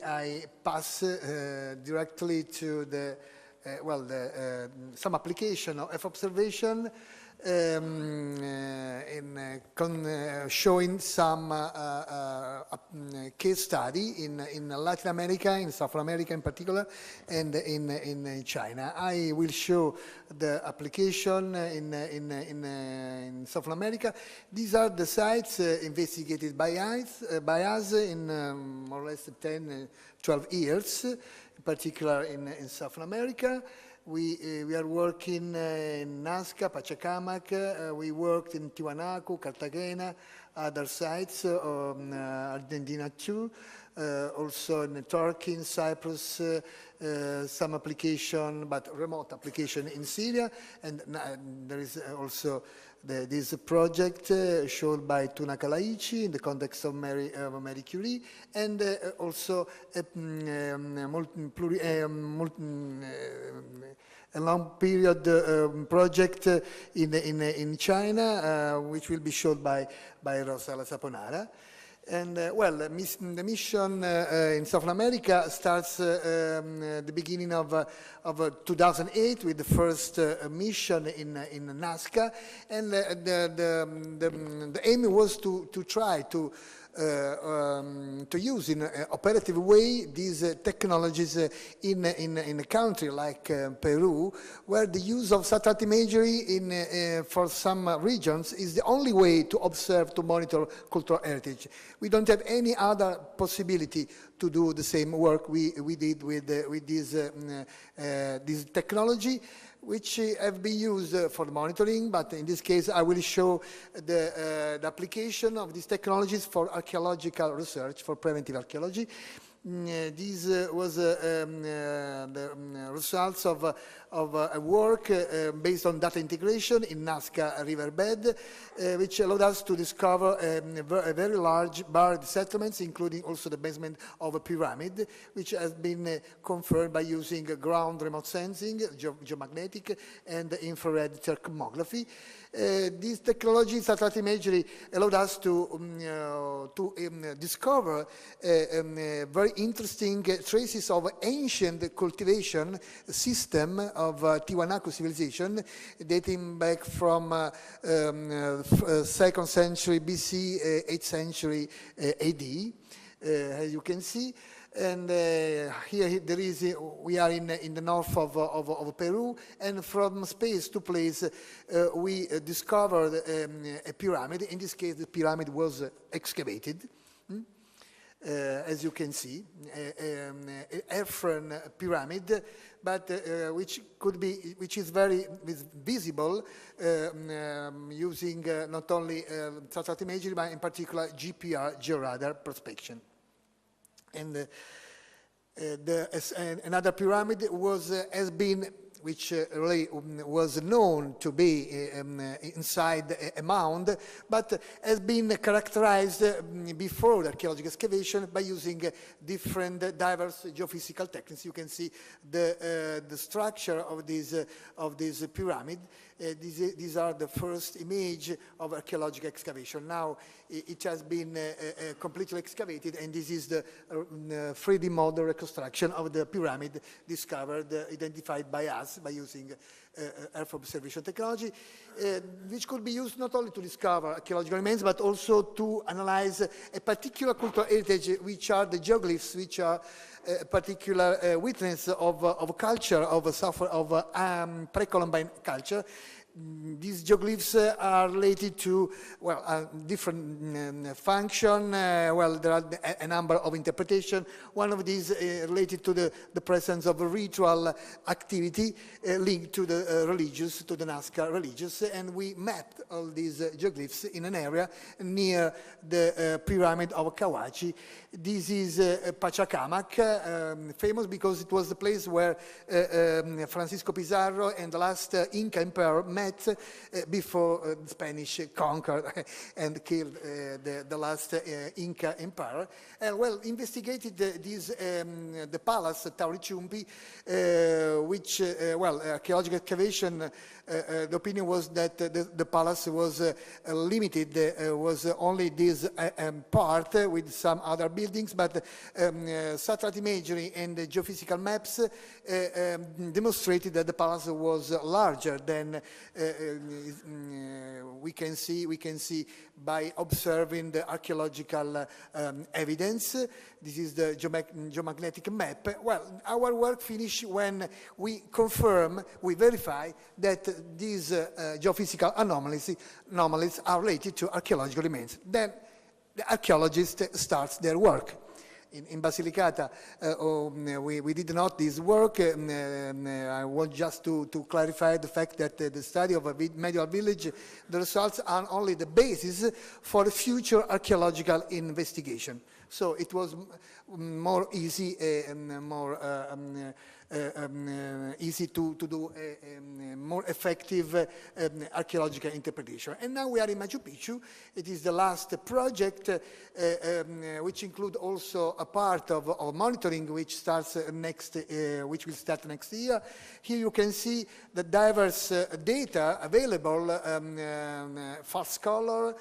I pass directly to the, some application of Earth observation showing some case study in Latin America, in South America in particular, and in China. I will show the application in South America. These are the sites investigated by us in more or less 10, 12 years, in particular in South America. We are working in Nazca, Pachacamac, we worked in Tiwanaku, Cartagena, other sites, Argentina too, also in Turkey, in Cyprus, some application, but remote application in Syria, and there is also this project showed by Tuna Kalaichi in the context of Marie Curie, and also a long period project in China, which will be shown by Rosa Lasaponara. And well, the mission in South America starts the beginning of 2008 with the first mission in Nazca, and the aim was to try to use in an operative way these technologies in a country like Peru, where the use of satellite imagery for some regions is the only way to observe, to monitor cultural heritage. We don't have any other possibility to do the same work we did with this technology, which have been used for monitoring, but in this case I will show the application of these technologies for archaeological research, for preventive archaeology. This was the results of a work based on data integration in Nazca riverbed, which allowed us to discover a very large buried settlements, including also the basement of a pyramid, which has been confirmed by using ground remote sensing, geomagnetic, and infrared thermography. This technology, satellite imagery, allowed us to discover very interesting traces of ancient cultivation system of Tiwanaku civilization, dating back from 2nd century BC, 8th century AD, as you can see. And here there is, we are in the north of Peru, and from space to place we discovered a pyramid. In this case, the pyramid was excavated. As you can see, an Ephron pyramid, but which is very visible using not only satellite imagery, but in particular GPR, georadar prospection. And another pyramid has been, which really was known to be inside a mound, but has been characterized before the archaeological excavation by using different diverse geophysical techniques. You can see the structure of this pyramid. These are the first image of archaeological excavation. Now it has been completely excavated, and this is the 3D model reconstruction of the pyramid discovered, identified by us by using Earth observation technology, which could be used not only to discover archaeological remains, but also to analyze a particular cultural heritage, which are the geoglyphs, which are a particular witness of culture, of pre-Columbine culture. These geoglyphs are related to, well, different function. Well, there are a number of interpretations. One of these related to the presence of a ritual activity linked to the religious, to the Nazca religious, and we mapped all these geoglyphs in an area near the pyramid of Kawachi. This is Pachacamac, famous because it was the place where Francisco Pizarro and the last Inca emperor met net before the Spanish conquered and killed the last Inca empire. And well, investigated the palace at Taurichumpi, which, well, archaeological excavation, the opinion was that the palace was limited, was only this part with some other buildings, but satellite imagery and geophysical maps demonstrated that the palace was larger than we can see by observing the archaeological evidence. This is the geomagnetic map. Well, our work finished when we verify that these geophysical anomalies are related to archaeological remains. Then the archaeologist starts their work. In Basilicata, we did not this work. I want just to clarify the fact that the study of a medieval village, the results are only the basis for future archaeological investigation. So it was more easy and more easy to do a more effective archaeological interpretation. And now we are in Machu Picchu. It is the last project, which includes also a part of monitoring, which starts which will start next year. Here you can see the diverse data available: false color,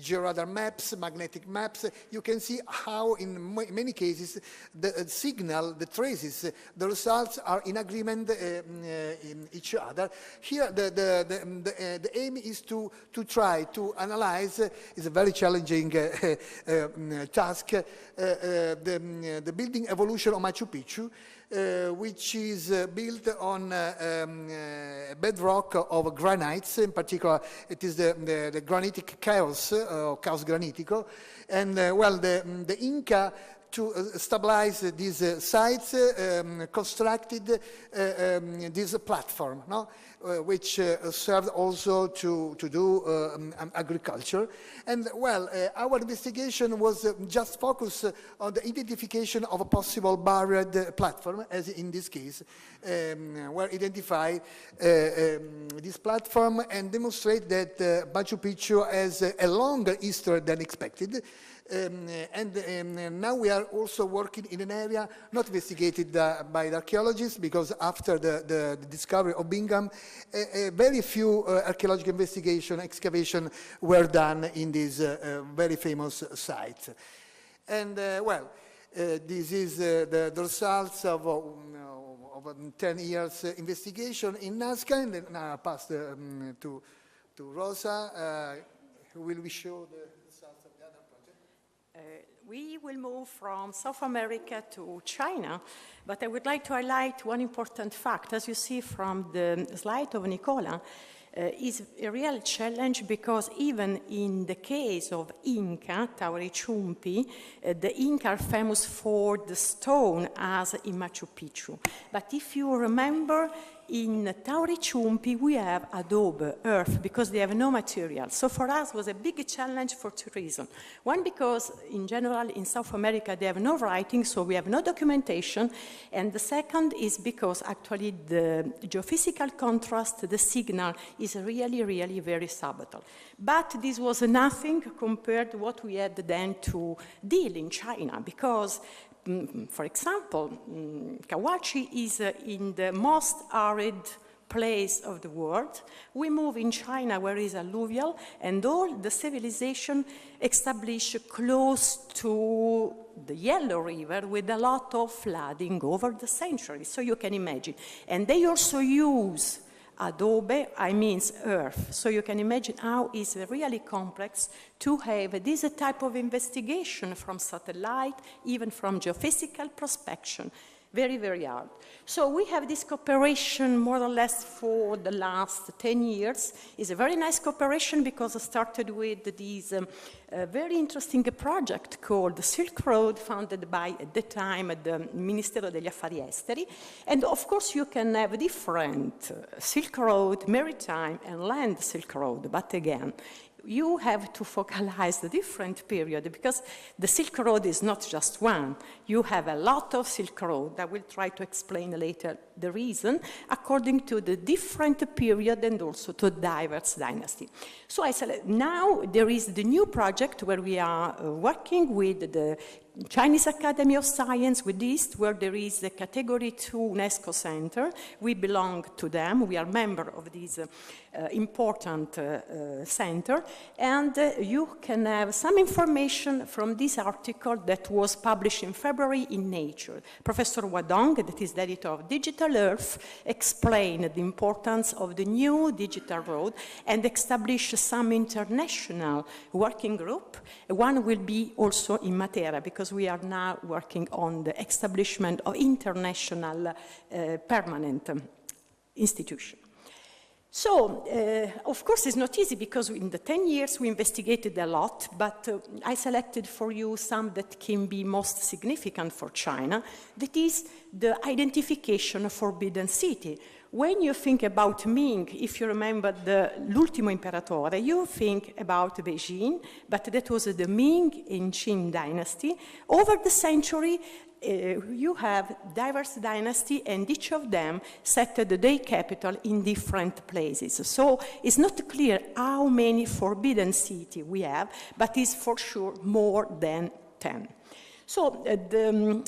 georadar maps, magnetic maps. You can see how in many cases the signal, the traces, the results are in agreement in each other. Here the aim is to try to analyze, it's a very challenging task, the building evolution of Machu Picchu, which is built on bedrock of granites. In particular, it is the granitic chaos, chaos granitico. And well, the Inca, to stabilize these sites, constructed this platform, no? Which served also to do agriculture. And well, our investigation was just focused on the identification of a possible buried platform, as in this case, where identify this platform and demonstrate that Machu Picchu has a longer history than expected. And now we are also working in an area not investigated by the archaeologists, because after the discovery of Bingham, very few archaeological excavation were done in this very famous site. And well, this is the results of 10 years investigation in Nazca. And now I pass to Rosa, who will show the results of the other project. We will move from South America to China, but I would like to highlight one important fact. As you see from the slide of Nicola, is a real challenge, because even in the case of Inca, Taurichumpi, the Inca are famous for the stone, as in Machu Picchu. But if you remember, in Taurichumpi we have adobe, earth, because they have no material. So for us it was a big challenge for two reasons. One, because in general in South America they have no writing, so we have no documentation. And the second is because actually the geophysical contrast, the signal, is really, really very subtle. But this was nothing compared to what we had then to deal in China, because for example, Kawachi is in the most arid place of the world. We move in China, where is alluvial, and all the civilization established close to the Yellow River, with a lot of flooding over the centuries. So you can imagine. And they also use adobe, I mean earth. So you can imagine how it's really complex to have this type of investigation from satellite, even from geophysical prospection. Very, very hard. So we have this cooperation more or less for the last 10 years. It's a very nice cooperation, because I started with this very interesting project called the Silk Road, founded by, at the time, the Ministero degli Affari Esteri. And of course you can have different Silk Road, maritime and land Silk Road, but again, you have to focalize the different period, because the Silk Road is not just one. You have a lot of Silk Road. I will try to explain later the reason, according to the different period and also to diverse dynasty. So now there is the new project where we are working with the Chinese Academy of Science with East, where there is a Category 2 UNESCO Center. We belong to them. We are member of this important center. And you can have some information from this article that was published in February in Nature. Professor Wadong, that is the editor of Digital Earth, explained the importance of the new digital road and established some international working group. One will be also in Matera, because we are now working on the establishment of international permanent institution. So, of course, it's not easy, because in the 10 years we investigated a lot, but I selected for you some that can be most significant for China. That is the identification of forbidden city. When you think about Ming, if you remember l'ultimo imperatore, you think about Beijing, but that was the Ming and Qing dynasty. Over the century, you have diverse dynasty, and each of them set the day capital in different places. So it's not clear how many forbidden cities we have, but it's for sure more than 10. So the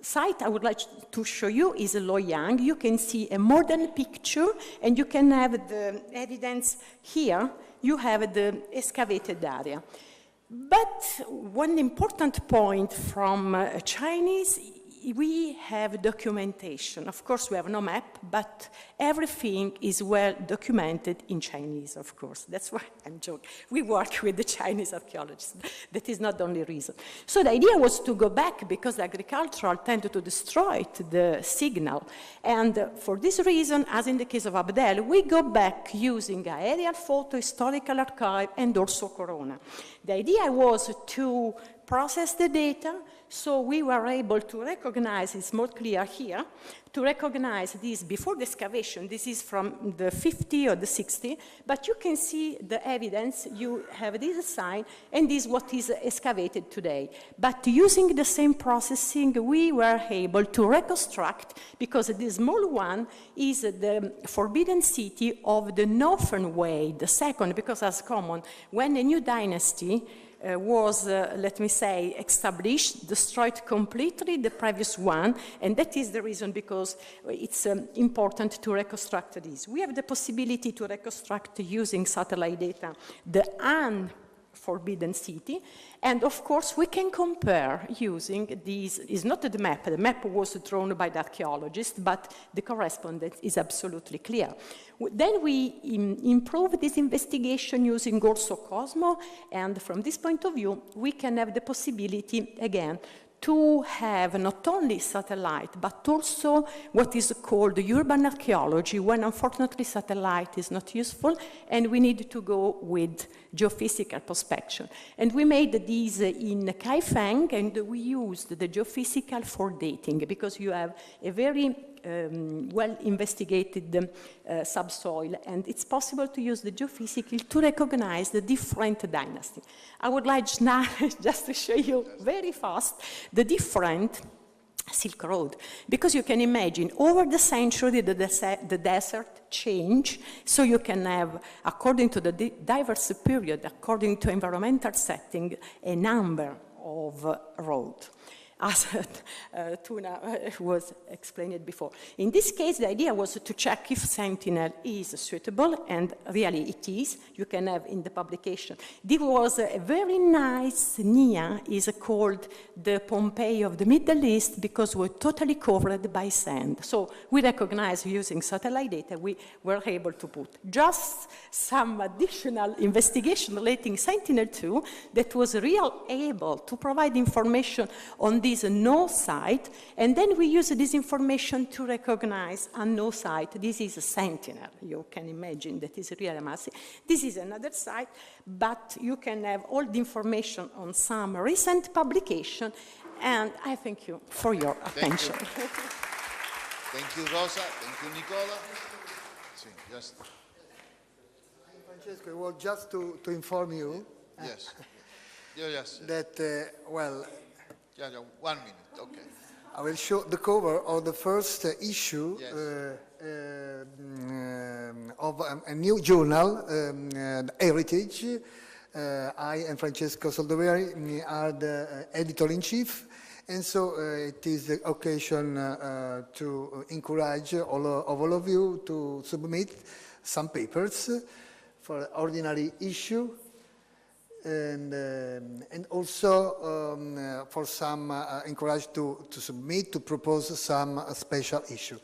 site I would like to show you is Loyang. You can see a modern picture, and you can have the evidence here. You have the excavated area. But one important point from Chinese, we have documentation. Of course, we have no map, but everything is well documented in Chinese, of course. That's why I'm joking. We work with the Chinese archaeologists. That is not the only reason. So the idea was to go back, because the agricultural tended to destroy the signal. And for this reason, as in the case of Abdel, we go back using aerial photo, historical archive, and also Corona. The idea was to process the data, so we were able to recognize, it's more clear here, to recognize this before the excavation. This is from the 50 or the 60, but you can see the evidence. You have this sign, and this is what is excavated today. But using the same processing, we were able to reconstruct, because the small one is the forbidden city of the northern way, the second, because as common, when a new dynasty was, let me say, established, destroyed completely the previous one, and that is the reason because it's important to reconstruct this. We have the possibility to reconstruct using satellite data the unforbidden city, and of course we can compare using these. Is not the map was drawn by the archaeologist, but the correspondence is absolutely clear. Then we improve this investigation using also Cosmo, and from this point of view, we can have the possibility, again, to have not only satellite, but also what is called urban archaeology, when unfortunately satellite is not useful, and we need to go with geophysical prospection. And we made these in Kaifeng, and we used the geophysical for dating, because you have a very well-investigated subsoil, and it's possible to use the geophysical to recognize the different dynasty. I would like now just to show you very fast the different Silk Road, because you can imagine over the century the desert change, so you can have, according to the diverse period, according to environmental setting, a number of roads. As Tuna was explained before. In this case, the idea was to check if Sentinel is suitable, and really it is. You can have in the publication. This was a very nice NIA, is called the Pompeii of the Middle East, because we're totally covered by sand. So we recognize using satellite data, we were able to put just some additional investigation relating Sentinel-2 that was able to provide information on this no site, and then we use this information to recognize a no site. This is a Sentinel. You can imagine that is really massive. This is another site, but you can have all the information on some recent publication, and I thank you for your attention. Thank you, Rosa. Thank you, Nicola. Sí, just. Francesco, well, just to inform you Yes. Yes. that, well, Yeah, 1 minute, okay. I will show the cover of the first issue Yes. of a new journal, Heritage. I and Francesco Soldoveri are the editor-in-chief, and so it is the occasion to encourage all of you to submit some papers for ordinary issue, and also for some encouraged to submit, to propose some special issue.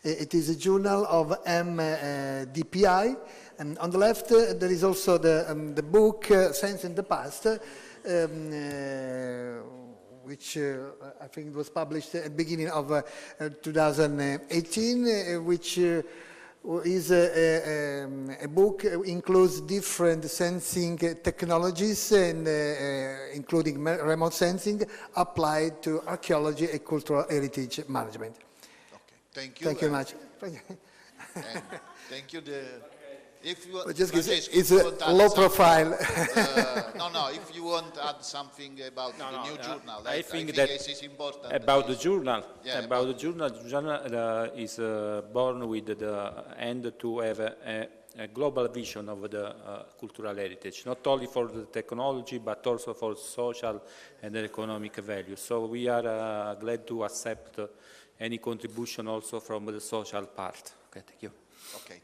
It is a journal of MDPI, and on the left there is also the book Sense in the Past, which I think was published at the beginning of 2018, which is a book includes different sensing technologies, and including remote sensing applied to archaeology and cultural heritage management. Okay, thank you. Thank you very much. And thank you. If you want, Just Francesco, it's if you a want to add low something, profile. no, if you want to add something about the new journal, I think that it is important. about the journal, Yeah, about the journal is born with the end to have a global vision of the cultural heritage, not only for the technology, but also for social and economic value. So we are glad to accept any contribution also from the social part. Okay, thank you. Okay.